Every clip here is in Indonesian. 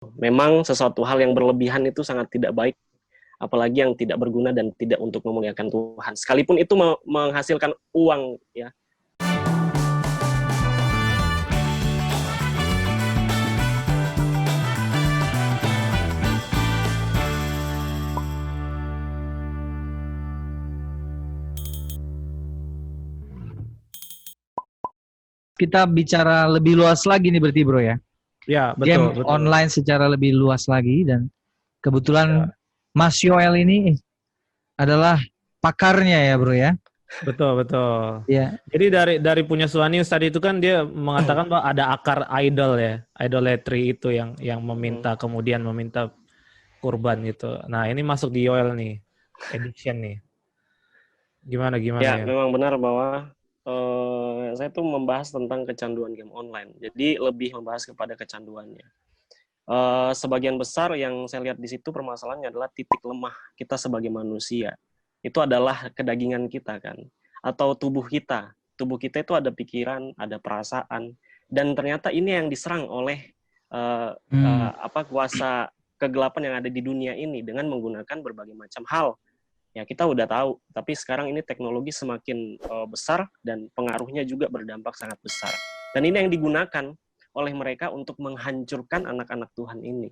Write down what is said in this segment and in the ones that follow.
Memang sesuatu hal yang berlebihan itu sangat tidak baik, apalagi yang tidak berguna dan tidak untuk memuliakan Tuhan. Sekalipun itu menghasilkan uang, ya. Kita bicara lebih luas lagi nih berarti bro ya. Ya, Game betul. online secara lebih luas lagi, dan kebetulan Mas Yoel ini adalah pakarnya ya bro ya. Betul. Ya. Jadi dari punya Suhanis tadi itu kan dia mengatakan bahwa ada akar idol ya, idolatry itu yang meminta kemudian meminta kurban gitu. Nah ini masuk di Yoel nih, edition nih. Gimana Ya, ya? memang benar bahwa saya tuh membahas tentang kecanduan game online. Jadi lebih membahas kepada kecanduannya. Sebagian besar yang saya lihat di situ permasalahannya adalah titik lemah kita sebagai manusia. Itu adalah kedagingan kita kan, atau tubuh kita. Tubuh kita itu ada pikiran, ada perasaan, dan ternyata ini yang diserang oleh kuasa kegelapan yang ada di dunia ini dengan menggunakan berbagai macam hal. Ya kita udah tahu, tapi sekarang ini teknologi semakin besar dan pengaruhnya juga berdampak sangat besar. Dan ini yang digunakan oleh mereka untuk menghancurkan anak-anak Tuhan ini.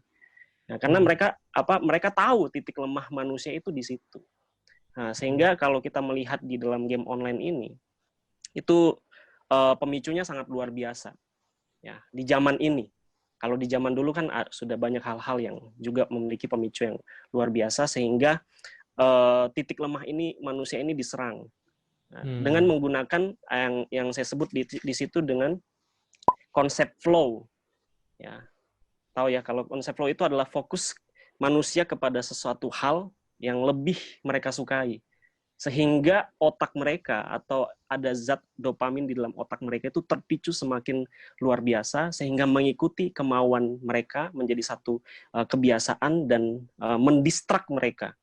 Nah, karena mereka tahu titik lemah manusia itu di situ. Nah, sehingga kalau kita melihat di dalam game online ini, itu pemicunya sangat luar biasa. Ya, di zaman ini. Kalau di zaman dulu kan sudah banyak hal-hal yang juga memiliki pemicu yang luar biasa, sehingga titik lemah ini manusia ini diserang. Nah, dengan menggunakan yang saya sebut di situ dengan konsep flow. Ya, tahu ya, kalau konsep flow itu adalah fokus manusia kepada sesuatu hal yang lebih mereka sukai, sehingga otak mereka atau ada zat dopamin di dalam otak mereka itu terpicu semakin luar biasa, sehingga mengikuti kemauan mereka menjadi satu kebiasaan dan mendistrak mereka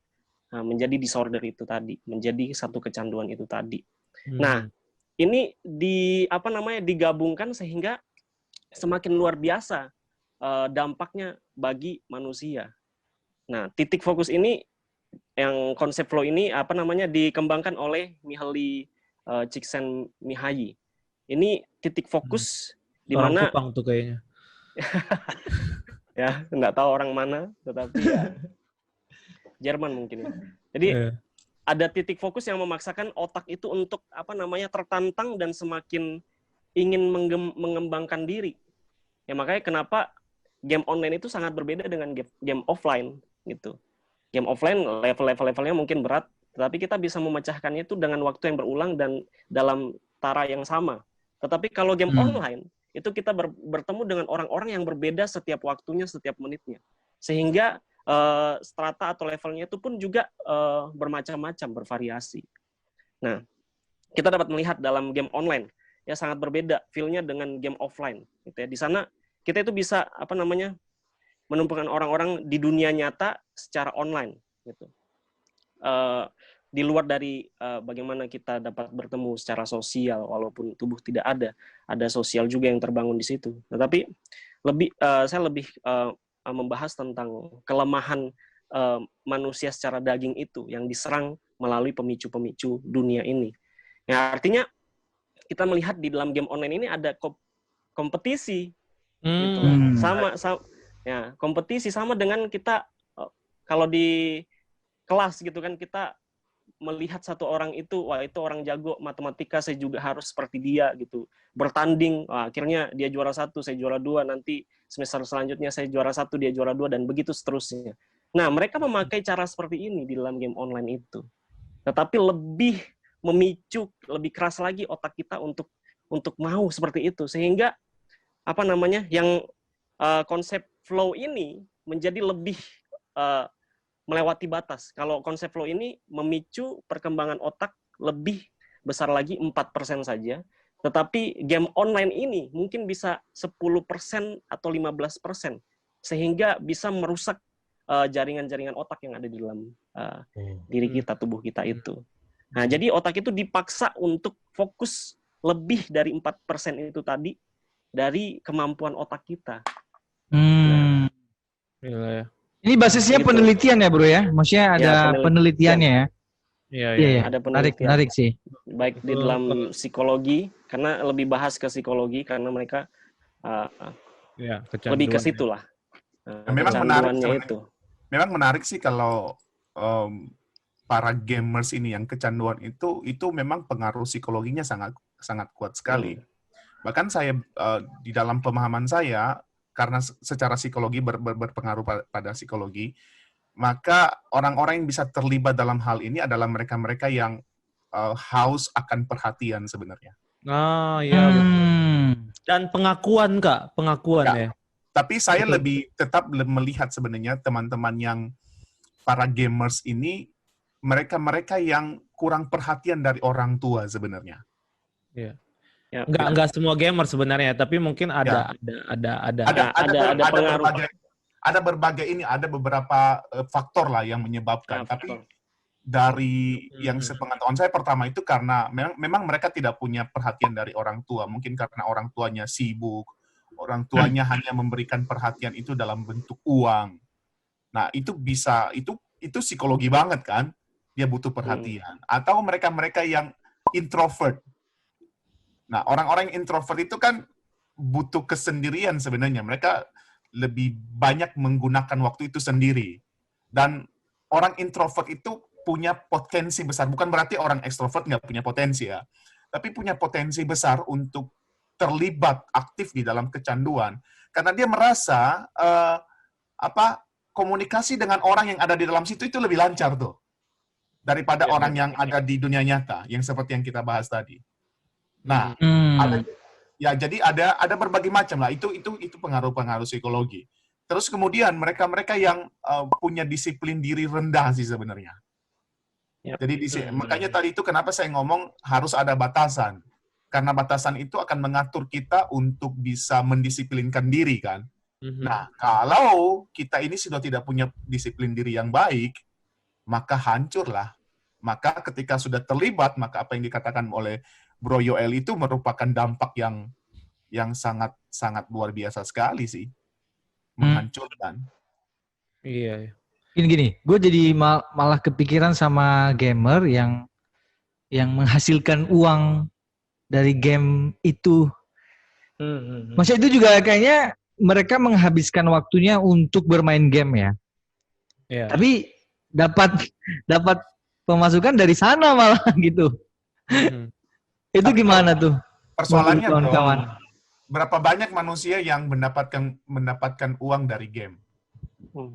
menjadi disorder itu tadi, menjadi satu kecanduan itu tadi. Nah, ini digabungkan sehingga semakin luar biasa dampaknya bagi manusia. Nah, titik fokus ini yang konsep flow ini dikembangkan oleh Mihaly Csikszentmihalyi. Ini titik fokus di mana orang Kupang tuh kayaknya. Ya, nggak tahu orang mana, tetapi ya Jerman mungkin ya. Jadi ada titik fokus yang memaksakan otak itu untuk tertantang dan semakin ingin mengembangkan diri. Ya makanya kenapa game online itu sangat berbeda dengan game offline gitu. Game offline levelnya mungkin berat, tetapi kita bisa memecahkannya itu dengan waktu yang berulang dan dalam tara yang sama. Tetapi kalau game online itu kita bertemu dengan orang-orang yang berbeda setiap waktunya, setiap menitnya. Sehingga strata atau levelnya itu pun juga bermacam-macam, bervariasi. Nah, kita dapat melihat dalam game online ya sangat berbeda feel-nya dengan game offline gitu ya. Di sana kita itu bisa menumpukan orang-orang di dunia nyata secara online gitu. Di luar dari bagaimana kita dapat bertemu secara sosial, walaupun tubuh tidak ada sosial juga yang terbangun di situ. Tetapi saya lebih membahas tentang kelemahan manusia secara daging itu yang diserang melalui pemicu-pemicu dunia ini. Ya, artinya kita melihat di dalam game online ini ada kompetisi, gitu. Ya, kompetisi sama dengan kita kalau di kelas gitu kan, kita melihat satu orang itu, wah itu orang jago matematika, saya juga harus seperti dia gitu. Bertanding, akhirnya dia juara 1, saya juara 2, nanti semester selanjutnya saya juara 1, dia juara 2, dan begitu seterusnya. Nah, mereka memakai cara seperti ini di dalam game online itu. Tetapi lebih memicu, lebih keras lagi otak kita untuk mau seperti itu. Sehingga yang konsep flow ini menjadi lebih melewati batas. Kalau konsep flow ini memicu perkembangan otak lebih besar lagi 4% saja, tetapi game online ini mungkin bisa 10% atau 15%, sehingga bisa merusak jaringan-jaringan otak yang ada di dalam diri kita, tubuh kita itu. Nah, jadi otak itu dipaksa untuk fokus lebih dari 4% itu tadi dari kemampuan otak kita. Nah, Ini basisnya Gitu. penelitian ya, Bro ya? Maksudnya ada penelitiannya ya? Iya, Iya. Ada penelitian. Menarik sih. Baik di dalam psikologi, karena lebih bahas ke psikologi, karena mereka lebih ke situ lah. Memang menarik itu. Memang menarik sih kalau para gamers ini yang kecanduan itu memang pengaruh psikologinya sangat kuat sekali. Bahkan saya di dalam pemahaman saya, karena secara psikologi berpengaruh pada psikologi, maka orang-orang yang bisa terlibat dalam hal ini adalah mereka-mereka yang haus akan perhatian sebenarnya. Iya. Dan pengakuan, Kak, ya. Tapi saya lebih tetap melihat sebenarnya teman-teman yang para gamers ini, mereka yang kurang perhatian dari orang tua sebenarnya. Iya. Enggak semua gamer sebenarnya, tapi mungkin ada pengaruh. Ada beberapa faktor lah yang menyebabkan. Tapi dari yang sepengetahuan saya pertama itu karena memang mereka tidak punya perhatian dari orang tua. Mungkin karena orang tuanya sibuk, orang tuanya hanya memberikan perhatian itu dalam bentuk uang. Nah, itu psikologi banget kan? Dia butuh perhatian. Atau mereka-mereka yang introvert. Nah, orang-orang yang introvert itu kan butuh kesendirian sebenarnya. Mereka lebih banyak menggunakan waktu itu sendiri. Dan orang introvert itu punya potensi besar. Bukan berarti orang ekstrovert nggak punya potensi ya. Tapi punya potensi besar untuk terlibat aktif di dalam kecanduan. Karena dia merasa komunikasi dengan orang yang ada di dalam situ itu lebih lancar tuh. Daripada orang yang ada di dunia nyata. Yang seperti yang kita bahas tadi. Nah, jadi ada berbagai macam lah. Itu pengaruh-pengaruh psikologi. Terus kemudian mereka-mereka yang punya disiplin diri rendah sih sebenarnya. Jadi makanya tadi itu kenapa saya ngomong harus ada batasan. Karena batasan itu akan mengatur kita untuk bisa mendisiplinkan diri kan. Nah, kalau kita ini sudah tidak punya disiplin diri yang baik, maka hancurlah. Maka ketika sudah terlibat, maka apa yang dikatakan oleh Bro Yoel itu merupakan dampak yang sangat luar biasa sekali sih, menghancurkan. Iya. Gini, gue jadi malah kepikiran sama gamer yang menghasilkan uang dari game itu. Maksudnya itu juga kayaknya mereka menghabiskan waktunya untuk bermain game ya. Yeah. Tapi dapat pemasukan dari sana malah gitu. Itu gimana tuh? Persoalannya kawan. Berapa banyak manusia yang mendapatkan uang dari game?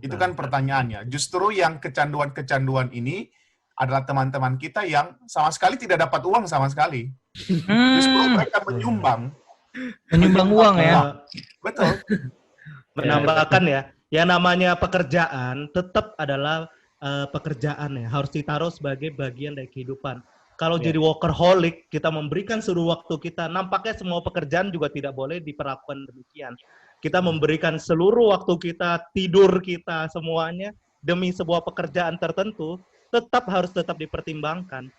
Itu kan pertanyaannya. Justru yang kecanduan-kecanduan ini adalah teman-teman kita yang sama sekali tidak dapat uang sama sekali. Justru mereka menyumbang uang ya. Betul. Menambahkan ya, yang namanya pekerjaan tetap adalah pekerjaan ya, harus ditaruh sebagai bagian dari kehidupan. Kalau jadi workaholic, kita memberikan seluruh waktu kita, nampaknya semua pekerjaan juga tidak boleh diperlakukan demikian. Kita memberikan seluruh waktu kita, tidur kita, semuanya demi sebuah pekerjaan tertentu, harus tetap dipertimbangkan.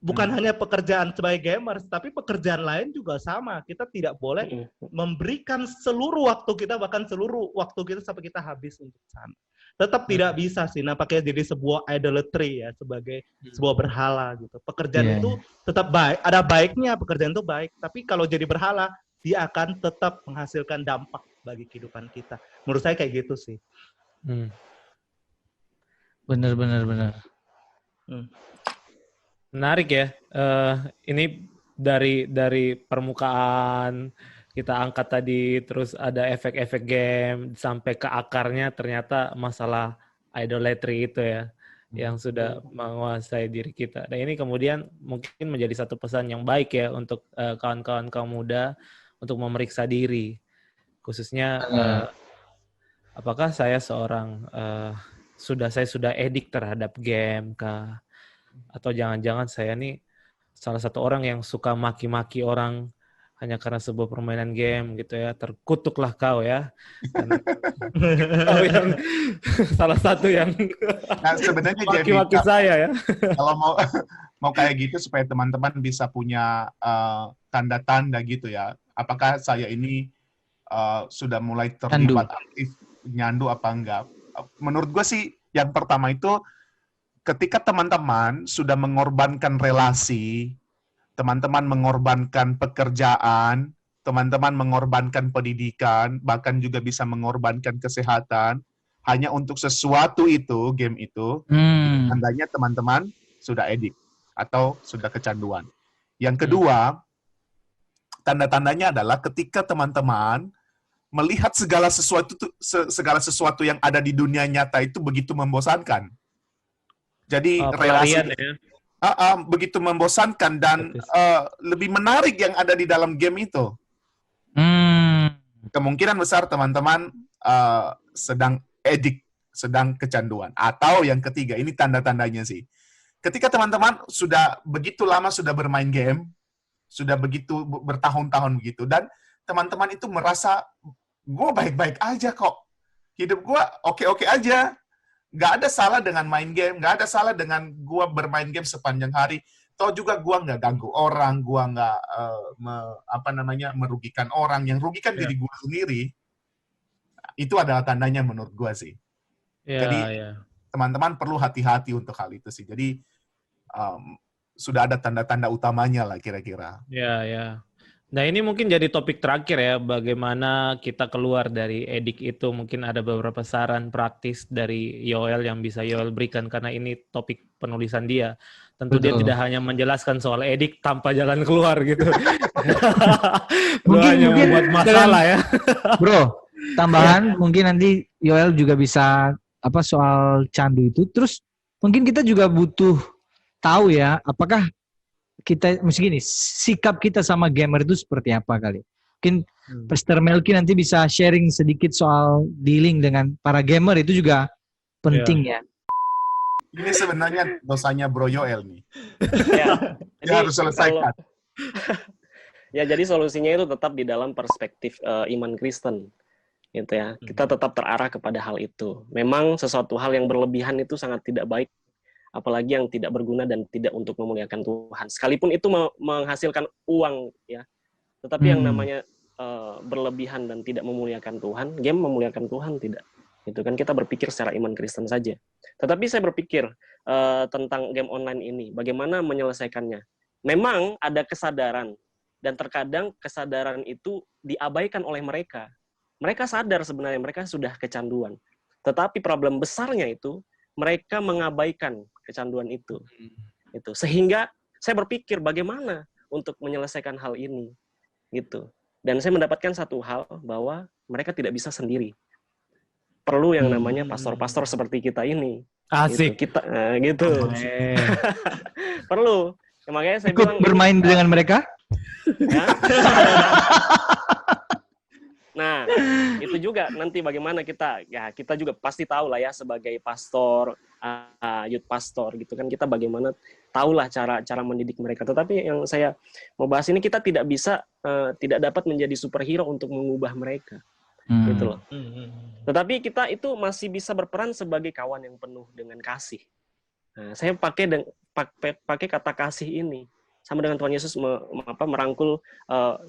Bukan hanya pekerjaan sebagai gamers, tapi pekerjaan lain juga sama. Kita tidak boleh memberikan seluruh waktu kita, bahkan seluruh waktu kita sampai kita habis untuk sana. Tetap tidak bisa sih, nampaknya jadi sebuah idolatry ya, sebagai sebuah berhala gitu. Pekerjaan itu tetap baik, ada baiknya pekerjaan itu baik, tapi kalau jadi berhala, dia akan tetap menghasilkan dampak bagi kehidupan kita. Menurut saya kayak gitu sih. Benar. Menarik ya. Ini dari permukaan kita angkat tadi, terus ada efek-efek game sampai ke akarnya ternyata masalah idolatry itu ya, yang sudah menguasai diri kita. Dan ini kemudian mungkin menjadi satu pesan yang baik ya untuk kawan-kawan kaum muda untuk memeriksa diri, khususnya apakah saya seorang saya sudah edik terhadap game kah? Atau jangan-jangan saya nih salah satu orang yang suka maki-maki orang hanya karena sebuah permainan game gitu ya. Terkutuklah kau ya. Kau yang salah satu yang sebenarnya maki-maki saya ya. Kalau mau kayak gitu supaya teman-teman bisa punya tanda-tanda gitu ya. Apakah saya ini sudah mulai terlibat aktif nyandu apa enggak? menurut gue sih yang pertama itu ketika teman-teman sudah mengorbankan relasi, teman-teman mengorbankan pekerjaan, teman-teman mengorbankan pendidikan, bahkan juga bisa mengorbankan kesehatan, hanya untuk sesuatu itu, game itu tandanya teman-teman sudah edik atau sudah kecanduan. Yang kedua, tanda-tandanya adalah ketika teman-teman melihat segala sesuatu yang ada di dunia nyata itu begitu membosankan. Jadi relasi begitu membosankan dan lebih menarik yang ada di dalam game itu. Kemungkinan besar teman-teman sedang edik, sedang kecanduan. Atau yang ketiga, ini tanda-tandanya sih. Ketika teman-teman sudah begitu lama sudah bermain game, sudah begitu bertahun-tahun begitu, dan teman-teman itu merasa, gue baik-baik aja kok. Hidup gue oke-oke aja. Nggak ada salah dengan main game, nggak ada salah dengan gue bermain game sepanjang hari. Toh juga gue nggak ganggu orang, gue nggak merugikan orang, yang rugikan diri gue sendiri. Itu adalah tandanya menurut gue sih. Jadi teman-teman perlu hati-hati untuk hal itu sih. Jadi sudah ada tanda-tanda utamanya lah kira-kira. Ya. Nah ini mungkin jadi topik terakhir ya, bagaimana kita keluar dari edik itu. Mungkin ada beberapa saran praktis dari Yoel yang bisa Yoel berikan, karena ini topik penulisan dia. Tentu dia tidak hanya menjelaskan soal edik tanpa jalan keluar gitu. mungkin membuat masalah ya. Bro, tambahan mungkin nanti Yoel juga bisa soal candu itu. Terus mungkin kita juga butuh tahu ya, apakah kita mesti gini, sikap kita sama gamer itu seperti apa kali. Mungkin Pastor Melki nanti bisa sharing sedikit soal dealing dengan para gamer, itu juga penting ya. Ini sebenarnya dosanya Bro Yoel nih. Dia harus selesaikan. Jadi solusinya itu tetap di dalam perspektif iman Kristen. Gitu ya. Kita tetap terarah kepada hal itu. Memang sesuatu hal yang berlebihan itu sangat tidak baik, apalagi yang tidak berguna dan tidak untuk memuliakan Tuhan. Sekalipun itu menghasilkan uang ya. Tetapi yang namanya berlebihan dan tidak memuliakan Tuhan, game memuliakan Tuhan tidak. Itu kan kita berpikir secara iman Kristen saja. Tetapi saya berpikir tentang game online ini, bagaimana menyelesaikannya. Memang ada kesadaran, dan terkadang kesadaran itu diabaikan oleh mereka. Mereka sadar sebenarnya mereka sudah kecanduan. Tetapi problem besarnya itu mereka mengabaikan kecanduan itu. Sehingga saya berpikir bagaimana untuk menyelesaikan hal ini. Gitu. Dan saya mendapatkan satu hal bahwa mereka tidak bisa sendiri. Perlu yang namanya pastor-pastor seperti kita ini. Asik. Gitu. Kita gitu. Perlu. Ya, makanya saya bilang bermain dengan mereka. Ya. Nah, itu juga nanti bagaimana kita juga pasti tahu lah ya sebagai pastor, youth pastor gitu kan, kita bagaimana tahulah cara mendidik mereka. Tetapi yang saya mau bahas ini, kita tidak bisa tidak dapat menjadi superhero untuk mengubah mereka. Gitu loh. Tetapi kita itu masih bisa berperan sebagai kawan yang penuh dengan kasih. Nah, saya pakai kata kasih ini. Sama dengan Tuhan Yesus merangkul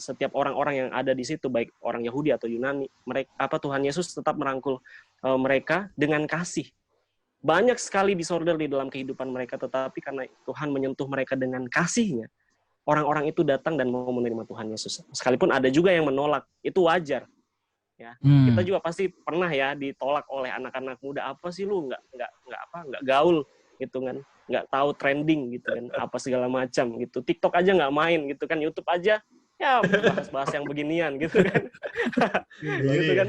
setiap orang-orang yang ada di situ, baik orang Yahudi atau Yunani. Tuhan Yesus tetap merangkul mereka dengan kasih. Banyak sekali disorder di dalam kehidupan mereka, tetapi karena Tuhan menyentuh mereka dengan kasih-Nya, orang-orang itu datang dan mau menerima Tuhan Yesus. Sekalipun ada juga yang menolak, itu wajar. Ya, kita juga pasti pernah ya ditolak oleh anak-anak muda. Apa sih lu nggak gaul gitu kan? Nggak tahu trending gitu kan, apa segala macam gitu. TikTok aja nggak main gitu kan, YouTube aja ya bahas-bahas yang beginian gitu kan. Gitu kan.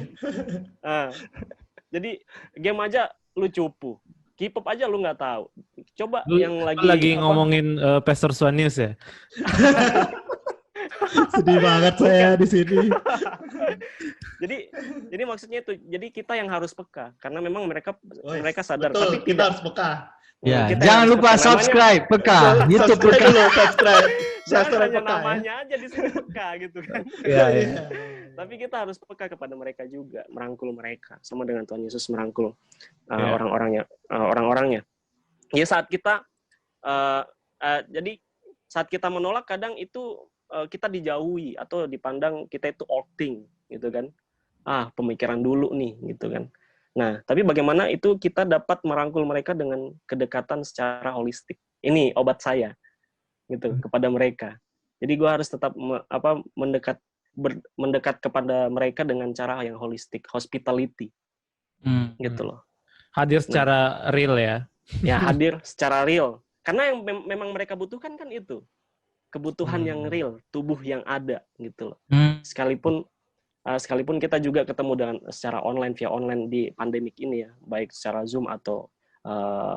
Jadi game aja lu cupu, K-pop aja lu nggak tahu. Coba yang lagi ngomongin Pastor Suanius ya. Sedih banget saya di sini. Jadi maksudnya itu, jadi kita yang harus peka, karena memang mereka sadar. Betul, tapi kita harus peka. Ya, jangan lupa subscribe, peka, YouTube peka. Subscribe. Jangan hanya namanya aja di sini peka gitu kan. Iya. Tapi kita harus peka kepada mereka juga, merangkul mereka sama dengan Tuhan Yesus merangkul orang-orangnya. Ya saat kita jadi saat kita menolak, kadang itu kita dijauhi atau dipandang kita itu old thing gitu kan. Pemikiran dulu nih gitu kan. Nah, tapi bagaimana itu kita dapat merangkul mereka dengan kedekatan secara holistik. Ini obat saya, gitu, kepada mereka. Jadi gue harus tetap mendekat kepada mereka dengan cara yang holistik, hospitality, gitu loh. Hadir secara real ya. Ya, hadir secara real. Karena yang memang mereka butuhkan kan itu, kebutuhan yang real, tubuh yang ada, gitu loh. Sekalipun kita juga ketemu dengan secara online, via online di pandemik ini ya, baik secara Zoom atau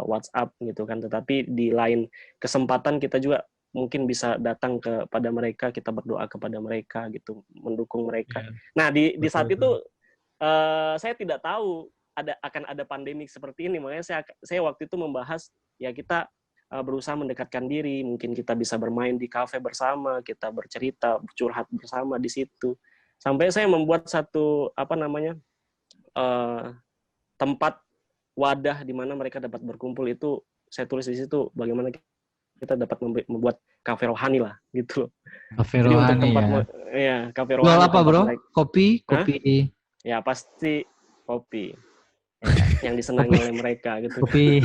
WhatsApp gitu kan, tetapi di lain kesempatan kita juga mungkin bisa datang kepada mereka, kita berdoa kepada mereka gitu, mendukung mereka. Nah, di saat itu saya tidak tahu akan ada pandemik seperti ini, makanya saya waktu itu membahas ya kita berusaha mendekatkan diri, mungkin kita bisa bermain di kafe bersama, kita bercerita, curhat bersama di situ. Sampai saya membuat satu tempat wadah di mana mereka dapat berkumpul, itu saya tulis di situ bagaimana kita dapat membuat kafe rohani lah gitu. Kafe rohani ya. Kafe rohani. Jual apa bro? Kopi? Ya pasti kopi. Yang disenangi oleh mereka gitu. Kopi.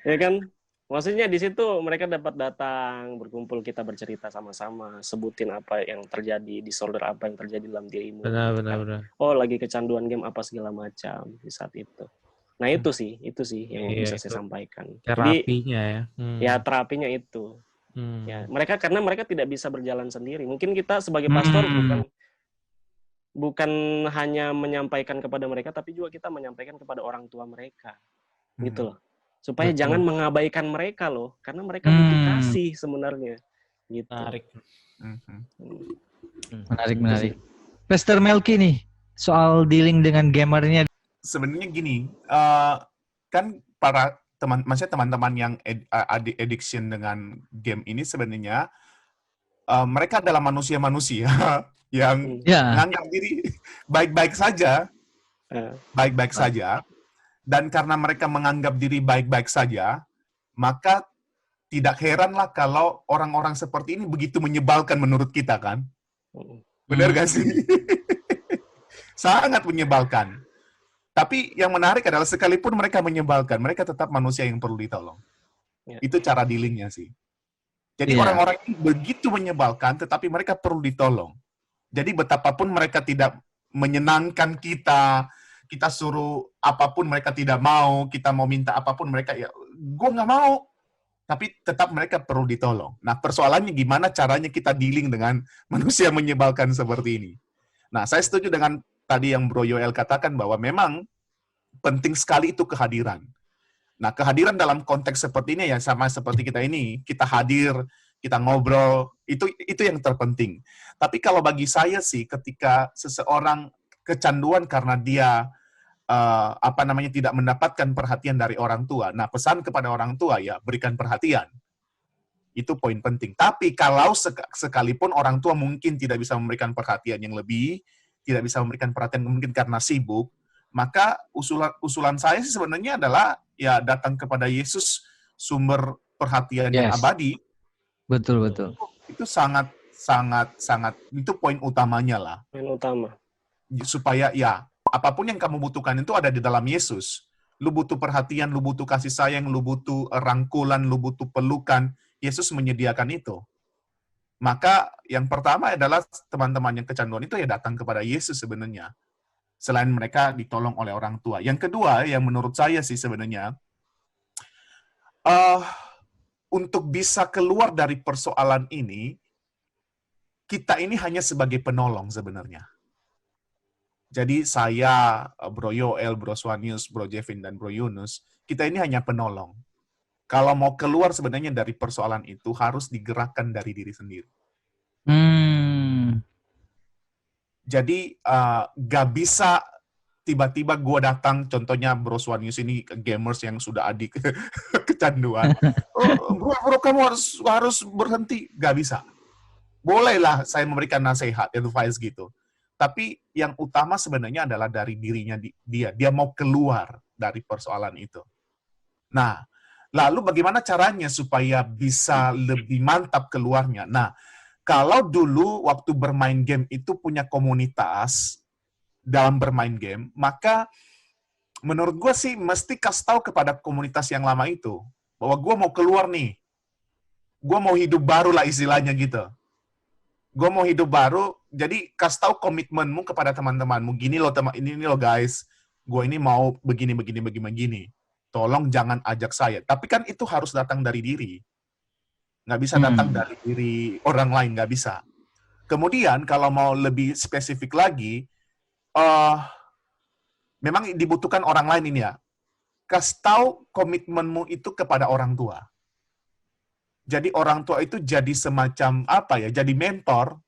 Ya kan? Maksudnya di situ mereka dapat datang, berkumpul, kita bercerita sama-sama, sebutin apa yang terjadi, disorder apa yang terjadi dalam dirimu. Benar. Oh, lagi kecanduan game apa segala macam di saat itu. Nah, itu sih yang bisa saya sampaikan. Terapinya ya. Ya, terapinya itu. Ya, karena mereka tidak bisa berjalan sendiri. Mungkin kita sebagai pastor bukan hanya menyampaikan kepada mereka, tapi juga kita menyampaikan kepada orang tua mereka. Gitu loh. Supaya jangan mengabaikan mereka loh, karena mereka butuh kasih sebenarnya. Gitu. Menarik. Pastor Melki nih, soal dealing dengan gamernya. Sebenarnya gini, kan para teman-teman yang addiction dengan game ini sebenarnya mereka adalah manusia-manusia yang menganggap diri baik-baik saja, dan karena mereka menganggap diri baik-baik saja, maka tidak heranlah kalau orang-orang seperti ini begitu menyebalkan menurut kita kan? Benar gak sih? Sangat menyebalkan. Tapi yang menarik adalah sekalipun mereka menyebalkan, mereka tetap manusia yang perlu ditolong. Itu cara dealingnya sih. Jadi orang-orang ini begitu menyebalkan, tetapi mereka perlu ditolong. Jadi betapapun mereka tidak menyenangkan kita suruh apapun mereka tidak mau, kita mau minta apapun mereka, ya gue nggak mau. Tapi tetap mereka perlu ditolong. Nah, persoalannya gimana caranya kita dealing dengan manusia menyebalkan seperti ini. Nah, saya setuju dengan tadi yang Bro Yoel katakan bahwa memang penting sekali itu kehadiran. Nah, kehadiran dalam konteks seperti ini ya sama seperti kita ini, kita hadir, kita ngobrol, itu yang terpenting. Tapi kalau bagi saya sih, ketika seseorang kecanduan karena dia tidak mendapatkan perhatian dari orang tua. Nah, pesan kepada orang tua ya berikan perhatian. Itu poin penting. Tapi kalau sekalipun orang tua mungkin tidak bisa memberikan perhatian yang lebih, tidak bisa memberikan perhatian mungkin karena sibuk, maka usulan saya sih sebenarnya adalah ya datang kepada Yesus, sumber perhatian yang abadi. Betul. Itu sangat itu poin utamanya lah. Poin utama. Supaya ya apapun yang kamu butuhkan itu ada di dalam Yesus. Lu butuh perhatian, lu butuh kasih sayang, lu butuh rangkulan, lu butuh pelukan. Yesus menyediakan itu. Maka yang pertama adalah teman-teman yang kecanduan itu ya datang kepada Yesus sebenarnya. Selain mereka ditolong oleh orang tua. Yang kedua yang menurut saya sih sebenarnya, untuk bisa keluar dari persoalan ini, kita ini hanya sebagai penolong sebenarnya. Jadi saya, Bro Yoel, Bro Swanius, Bro Jevin, dan Bro Yunus, kita ini hanya penolong. Kalau mau keluar sebenarnya dari persoalan itu, harus digerakkan dari diri sendiri. Jadi, gak bisa tiba-tiba gue datang, contohnya Bro Swanius ini gamers yang sudah adik kecanduan. Bro, kamu harus berhenti. Gak bisa. Bolehlah saya memberikan nasihat, advice gitu. Tapi yang utama sebenarnya adalah dari dirinya dia. Dia mau keluar dari persoalan itu. Nah, lalu bagaimana caranya supaya bisa lebih mantap keluarnya? Nah, kalau dulu waktu bermain game itu punya komunitas, dalam bermain game, maka menurut gue sih mesti kasih tahu kepada komunitas yang lama itu bahwa gue mau keluar nih, gue mau hidup baru lah istilahnya gitu. Gue mau hidup baru, jadi kasih tahu komitmenmu kepada teman-temanmu. Gini loh teman, ini loh guys, gue ini mau begini. Tolong jangan ajak saya. Tapi kan itu harus datang dari diri. Nggak bisa datang dari diri orang lain, nggak bisa. Kemudian kalau mau lebih spesifik lagi, memang dibutuhkan orang lain ini ya. Kasih tahu komitmenmu itu kepada orang tua. Jadi orang tua itu jadi semacam apa ya? Jadi mentor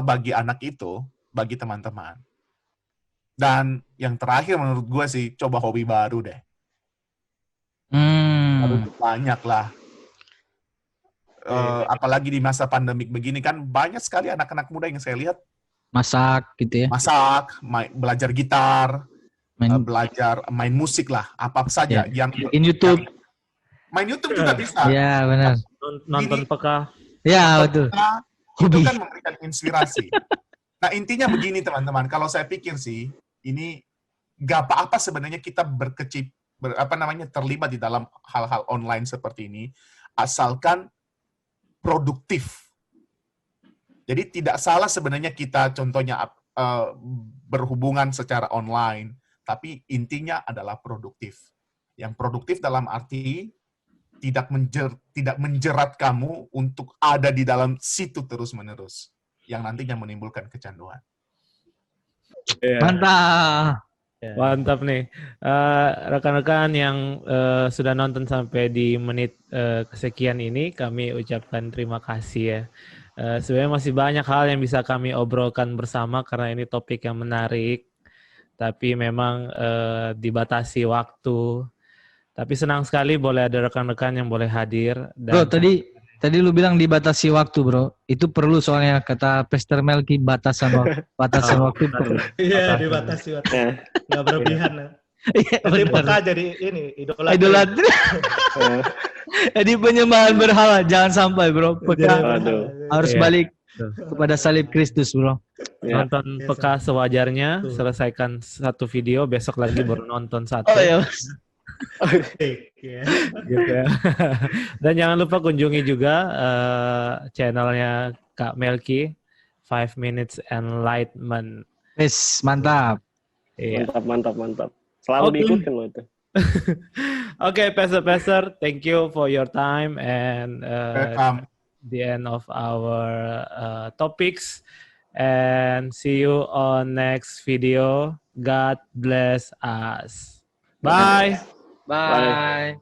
bagi anak itu, bagi teman-teman. Dan yang terakhir menurut gue sih, coba hobi baru deh. Harus banyak lah. Apalagi di masa pandemik begini kan, banyak sekali anak-anak muda yang saya lihat masak gitu ya. Masak, belajar gitar, belajar main musik lah, apa saja. Yang bikin YouTube. Main YouTube juga bisa. Iya, benar. Nonton peka. Iya, betul. Itu kan memberikan inspirasi. Nah, intinya begini teman-teman, kalau saya pikir sih, ini gak apa-apa sebenarnya kita terlibat di dalam hal-hal online seperti ini, asalkan produktif. Jadi tidak salah sebenarnya kita contohnya berhubungan secara online, tapi intinya adalah produktif. Yang produktif dalam arti tidak menjerat kamu untuk ada di dalam situ terus-menerus, yang nantinya menimbulkan kecanduan. Mantap. Mantap nih. Rekan-rekan yang sudah nonton sampai di menit kesekian ini, kami ucapkan terima kasih ya. Sebenarnya masih banyak hal yang bisa kami obrolkan bersama karena ini topik yang menarik, tapi memang dibatasi waktu. Tapi senang sekali boleh ada rekan-rekan yang boleh hadir. Dan Bro, tadi lu bilang dibatasi waktu, bro. Itu perlu soalnya kata Pastor Melki batasan waktu perlu. Iya, dibatasi waktu. Nggak berlebihan. Nanti peka jadi ini idola. Jadi penyembahan berhala, jangan sampai bro. Peka harus balik kepada salib Kristus, bro. Nonton peka sewajarnya, selesaikan satu video, besok lagi baru nonton satu. Oh iya. Gitu ya. Dan jangan lupa kunjungi juga channelnya Kak Melki, 5 Minutes Enlightenment. Yes, mantap. Iya. Mantap. Selalu diikutin loh itu. Okay, Pastor, thank you for your time and the end of our topics. And see you on next video. God bless us. Bye. Bye.